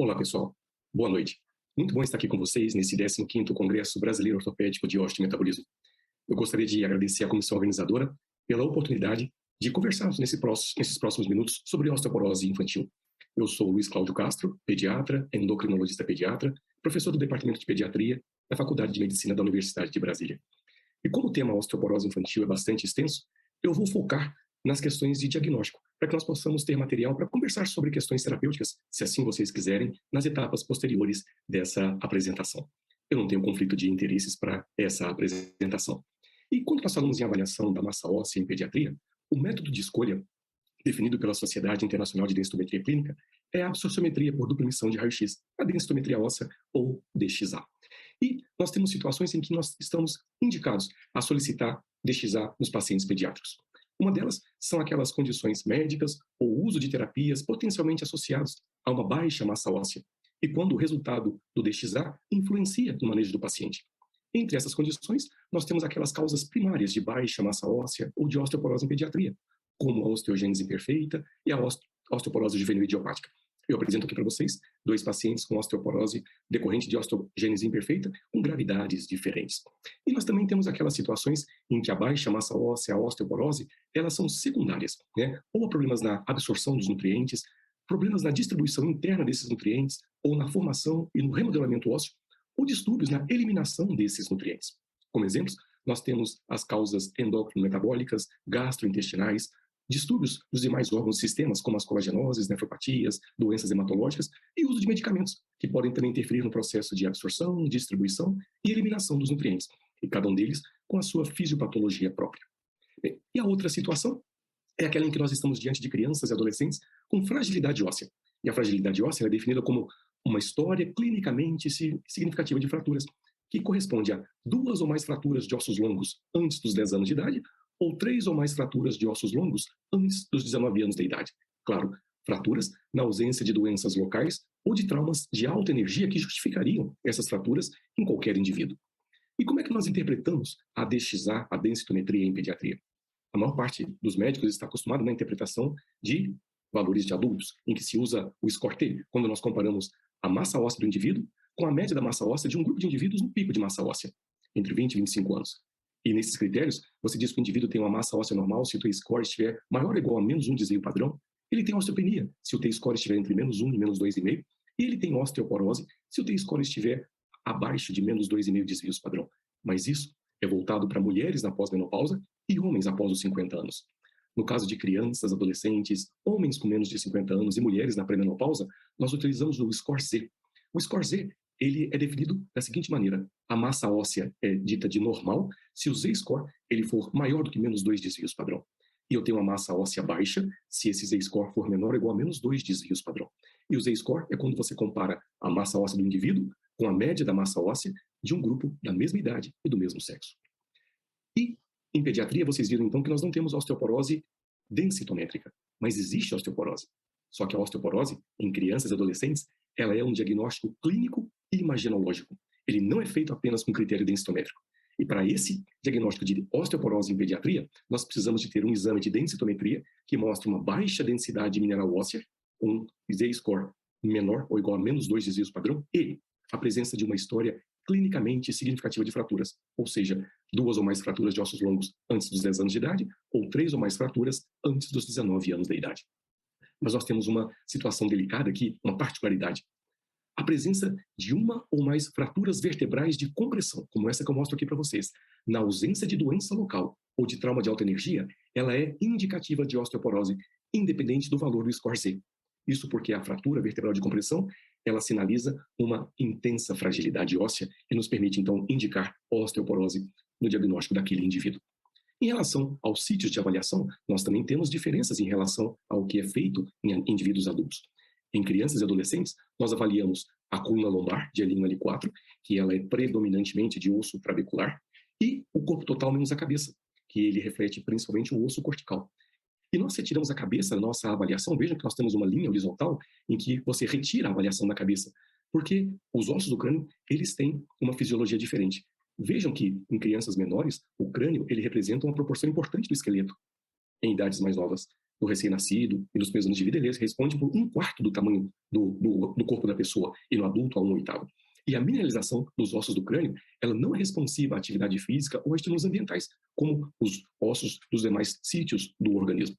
Olá, pessoal. Boa noite. Muito bom estar aqui com vocês nesse 15º Congresso Brasileiro Ortopédico de Osteometabolismo. Eu gostaria de agradecer à comissão organizadora pela oportunidade de conversarmos nesses próximos minutos sobre osteoporose infantil. Eu sou Luiz Cláudio Castro, pediatra, endocrinologista pediatra, professor do Departamento de Pediatria da Faculdade de Medicina da Universidade de Brasília. E como o tema osteoporose infantil é bastante extenso, eu vou focar nas questões de diagnóstico, para que nós possamos ter material para conversar sobre questões terapêuticas, se assim vocês quiserem, nas etapas posteriores dessa apresentação. Eu não tenho conflito de interesses para essa apresentação. E quando nós falamos em avaliação da massa óssea em pediatria, o método de escolha definido pela Sociedade Internacional de Densitometria Clínica é a absorciometria por dupla emissão de raio-x, a densitometria óssea ou DXA. E nós temos situações em que nós estamos indicados a solicitar DXA nos pacientes pediátricos. Uma delas são aquelas condições médicas ou uso de terapias potencialmente associados a uma baixa massa óssea, e quando o resultado do DXA influencia no manejo do paciente. Entre essas condições, nós temos aquelas causas primárias de baixa massa óssea ou de osteoporose em pediatria, como a osteogênese imperfeita e a osteoporose juvenil idiopática. Eu apresento aqui para vocês 2 pacientes com osteoporose decorrente de osteogênese imperfeita com gravidades diferentes. E nós também temos aquelas situações em que a baixa massa óssea, a osteoporose, elas são secundárias, né? Ou há problemas na absorção dos nutrientes, problemas na distribuição interna desses nutrientes, ou na formação e no remodelamento ósseo, ou distúrbios na eliminação desses nutrientes. Como exemplos, nós temos as causas endócrino-metabólicas, gastrointestinais, distúrbios dos demais órgãos e sistemas, como as colagenoses, nefropatias, doenças hematológicas e uso de medicamentos, que podem também interferir no processo de absorção, distribuição e eliminação dos nutrientes, e cada um deles com a sua fisiopatologia própria. Bem, e a outra situação é aquela em que nós estamos diante de crianças e adolescentes com fragilidade óssea. E a fragilidade óssea é definida como uma história clinicamente significativa de fraturas, que corresponde a 2 ou mais fraturas de ossos longos antes dos 10 anos de idade, ou 3 ou mais fraturas de ossos longos antes dos 19 anos de idade. Claro, fraturas na ausência de doenças locais ou de traumas de alta energia que justificariam essas fraturas em qualquer indivíduo. E como é que nós interpretamos a DXA, a densitometria em pediatria? A maior parte dos médicos está acostumada na interpretação de valores de adultos, em que se usa o score-T, quando nós comparamos a massa óssea do indivíduo com a média da massa óssea de um grupo de indivíduos no pico de massa óssea, entre 20 e 25 anos. E nesses critérios, você diz que o indivíduo tem uma massa óssea normal se o T-score estiver maior ou igual a -1 desvio padrão. Ele tem osteopenia se o T-score estiver entre -1 e -2,5. E ele tem osteoporose se o T-score estiver abaixo de -2,5 desvios padrão. Mas isso é voltado para mulheres na pós-menopausa e homens após os 50 anos. No caso de crianças, adolescentes, homens com menos de 50 anos e mulheres na pré-menopausa, nós utilizamos o score-Z. O score-Z ele é definido da seguinte maneira: a massa óssea é dita de normal se o Z-score ele for maior do que -2 desvios padrão. E eu tenho uma massa óssea baixa se esse Z-score for menor ou igual a -2 desvios padrão. E o Z-score é quando você compara a massa óssea do indivíduo com a média da massa óssea de um grupo da mesma idade e do mesmo sexo. E em pediatria vocês viram então que nós não temos osteoporose densitométrica, mas existe osteoporose. Só que a osteoporose em crianças e adolescentes ela é um diagnóstico clínico e imaginológico. Ele não é feito apenas com critério densitométrico. E para esse diagnóstico de osteoporose em pediatria, nós precisamos de ter um exame de densitometria que mostre uma baixa densidade mineral óssea, um Z-score menor ou igual a -2 desvios padrão, e a presença de uma história clinicamente significativa de fraturas, ou seja, 2 ou mais fraturas de ossos longos antes dos 10 anos de idade, ou 3 ou mais fraturas antes dos 19 anos de idade. Mas nós temos uma situação delicada aqui, uma particularidade. A presença de uma ou mais fraturas vertebrais de compressão, como essa que eu mostro aqui para vocês, na ausência de doença local ou de trauma de alta energia, ela é indicativa de osteoporose, independente do valor do score-Z. Isso porque a fratura vertebral de compressão, ela sinaliza uma intensa fragilidade óssea e nos permite, então, indicar osteoporose no diagnóstico daquele indivíduo. Em relação aos sítios de avaliação, nós também temos diferenças em relação ao que é feito em indivíduos adultos. Em crianças e adolescentes, nós avaliamos a coluna lombar, de L1 a L4, que ela é predominantemente de osso trabecular, e o corpo total menos a cabeça, que ele reflete principalmente o osso cortical. E nós retiramos a cabeça da nossa avaliação, vejam que nós temos uma linha horizontal em que você retira a avaliação da cabeça, porque os ossos do crânio, eles têm uma fisiologia diferente. Vejam que em crianças menores, o crânio ele representa uma proporção importante do esqueleto. Em idades mais novas, do recém-nascido e dos primeiros anos de vida, ele responde por 1/4 do tamanho do corpo da pessoa, e no adulto a 1/8. E a mineralização dos ossos do crânio, ela não é responsiva à atividade física ou a estímulos ambientais, como os ossos dos demais sítios do organismo.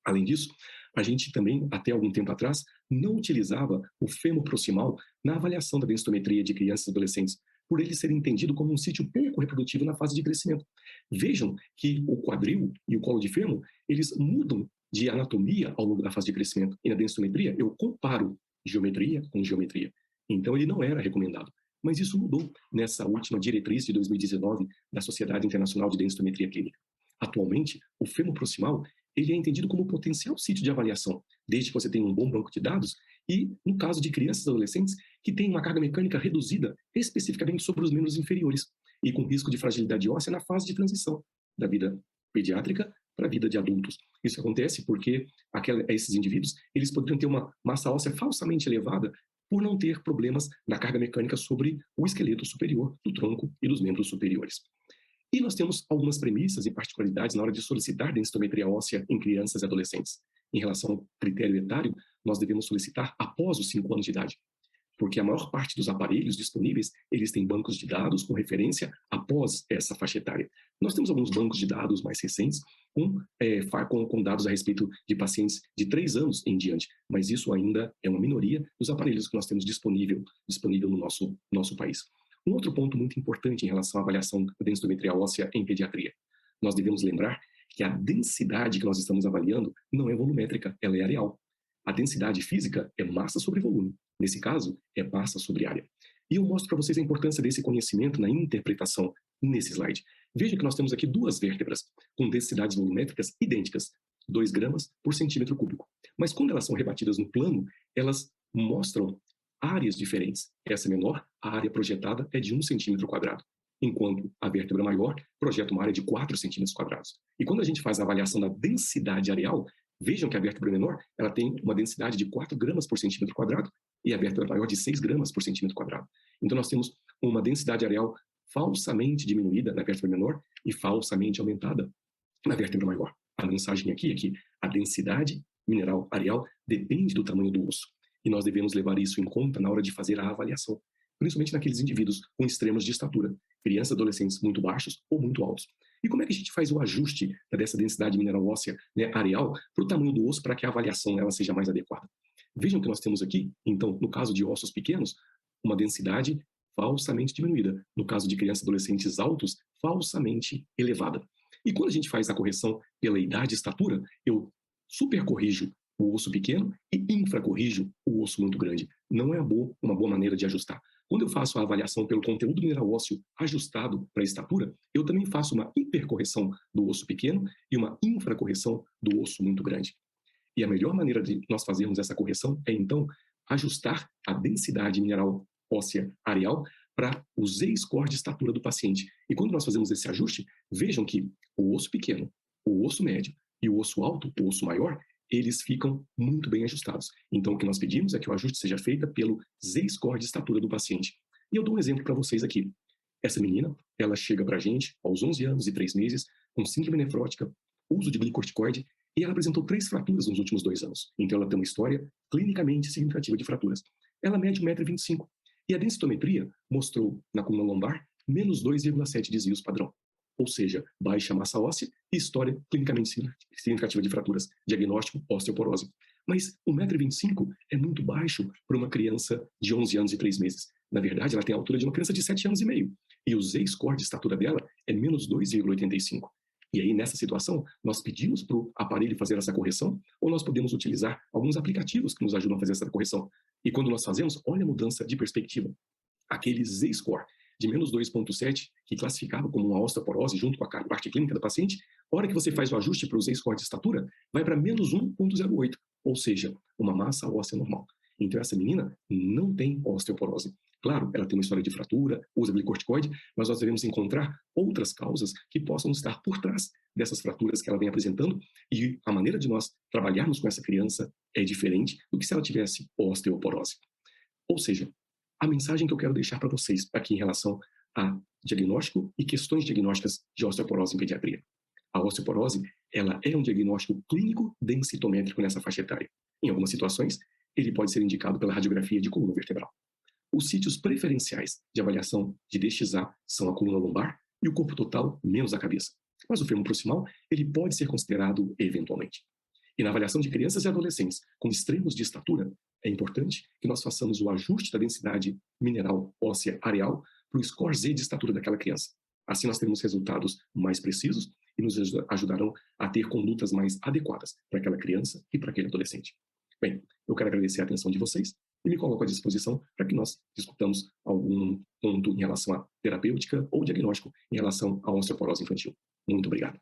Além disso, a gente também, até algum tempo atrás, não utilizava o fêmur proximal na avaliação da densitometria de crianças e adolescentes, por ele ser entendido como um sítio pouco reprodutivo na fase de crescimento. Vejam que o quadril e o colo de fêmur, eles mudam de anatomia ao longo da fase de crescimento. E na densitometria, eu comparo geometria com geometria. Então, ele não era recomendado. Mas isso mudou nessa última diretriz de 2019 da Sociedade Internacional de Densitometria Clínica. Atualmente, o fêmur proximal ele é entendido como potencial sítio de avaliação, desde que você tenha um bom banco de dados e, no caso de crianças e adolescentes, que têm uma carga mecânica reduzida especificamente sobre os membros inferiores e com risco de fragilidade óssea na fase de transição da vida pediátrica para a vida de adultos. Isso acontece porque esses indivíduos eles poderiam ter uma massa óssea falsamente elevada por não ter problemas na carga mecânica sobre o esqueleto superior do tronco e dos membros superiores. E nós temos algumas premissas e particularidades na hora de solicitar densitometria óssea em crianças e adolescentes. Em relação ao critério etário, nós devemos solicitar após os 5 anos de idade, porque a maior parte dos aparelhos disponíveis, eles têm bancos de dados com referência após essa faixa etária. Nós temos alguns bancos de dados mais recentes com dados a respeito de pacientes de 3 anos em diante, mas isso ainda é uma minoria dos aparelhos que nós temos disponível no nosso país. Um outro ponto muito importante em relação à avaliação da densitometria óssea em pediatria. Nós devemos lembrar que a densidade que nós estamos avaliando não é volumétrica, ela é areal. A densidade física é massa sobre volume. Nesse caso, é massa sobre área. E eu mostro para vocês a importância desse conhecimento na interpretação nesse slide. Veja que nós temos aqui 2 vértebras com densidades volumétricas idênticas, 2 gramas por centímetro cúbico. Mas quando elas são rebatidas no plano, elas mostram áreas diferentes. Essa menor, a área projetada é de 1 centímetro quadrado, enquanto a vértebra maior projeta uma área de 4 centímetros quadrados. E quando a gente faz a avaliação da densidade areal, vejam que a vértebra menor ela tem uma densidade de 4 gramas por centímetro quadrado e a vértebra maior de 6 gramas por centímetro quadrado. Então nós temos uma densidade areal falsamente diminuída na vértebra menor e falsamente aumentada na vértebra maior. A mensagem aqui é que a densidade mineral areal depende do tamanho do osso. E nós devemos levar isso em conta na hora de fazer a avaliação, principalmente naqueles indivíduos com extremos de estatura, crianças e adolescentes muito baixos ou muito altos. E como é que a gente faz o ajuste dessa densidade mineral óssea areal para o tamanho do osso para que a avaliação ela seja mais adequada? Vejam que nós temos aqui, então, no caso de ossos pequenos, uma densidade falsamente diminuída. No caso de crianças e adolescentes altos, falsamente elevada. E quando a gente faz a correção pela idade e estatura, eu supercorrijo o osso pequeno e infracorrijo o osso muito grande. Não é uma boa maneira de ajustar. Quando eu faço a avaliação pelo conteúdo mineral ósseo ajustado para a estatura, eu também faço uma hipercorreção do osso pequeno e uma infracorreção do osso muito grande. E a melhor maneira de nós fazermos essa correção é, então, ajustar a densidade mineral óssea areal para o Z-score de estatura do paciente. E quando nós fazemos esse ajuste, vejam que o osso pequeno, o osso médio e o osso alto, o osso maior, eles ficam muito bem ajustados. Então, o que nós pedimos é que o ajuste seja feito pelo Z-score de estatura do paciente. E eu dou um exemplo para vocês aqui. Essa menina, ela chega para a gente aos 11 anos e 3 meses, com síndrome nefrótica, uso de glicorticoide, e ela apresentou 3 fraturas nos últimos 2 anos. Então, ela tem uma história clinicamente significativa de fraturas. Ela mede 1,25 m. E a densitometria mostrou, na coluna lombar, menos 2,7 desvios padrão. Ou seja, baixa massa óssea e história clinicamente significativa de fraturas. Diagnóstico, osteoporose. Mas 1,25 m é muito baixo para uma criança de 11 anos e 3 meses. Na verdade, ela tem a altura de uma criança de 7 anos e meio. E o Z-score de estatura dela é menos 2,85. E aí, nessa situação, nós pedimos para o aparelho fazer essa correção ou nós podemos utilizar alguns aplicativos que nos ajudam a fazer essa correção. E quando nós fazemos, olha a mudança de perspectiva. Aquele Z-score de menos 2,7, que classificava como uma osteoporose junto com a parte clínica do paciente, a hora que você faz o ajuste para o Z-score de estatura, vai para menos 1,08, ou seja, uma massa óssea normal. Então, essa menina não tem osteoporose. Claro, ela tem uma história de fratura, usa glicorticoide, mas nós devemos encontrar outras causas que possam estar por trás dessas fraturas que ela vem apresentando, e a maneira de nós trabalharmos com essa criança é diferente do que se ela tivesse osteoporose. Ou seja, a mensagem que eu quero deixar para vocês aqui em relação a diagnóstico e questões diagnósticas de osteoporose em pediatria. A osteoporose ela é um diagnóstico clínico densitométrico nessa faixa etária. Em algumas situações, ele pode ser indicado pela radiografia de coluna vertebral. Os sítios preferenciais de avaliação de DXA são a coluna lombar e o corpo total menos a cabeça. Mas o fêmur proximal, ele pode ser considerado eventualmente. E na avaliação de crianças e adolescentes com extremos de estatura, é importante que nós façamos o ajuste da densidade mineral óssea areal para o score Z de estatura daquela criança. Assim nós teremos resultados mais precisos e nos ajudarão a ter condutas mais adequadas para aquela criança e para aquele adolescente. Bem, eu quero agradecer a atenção de vocês e me coloco à disposição para que nós discutamos algum ponto em relação à terapêutica ou diagnóstico em relação à osteoporose infantil. Muito obrigado.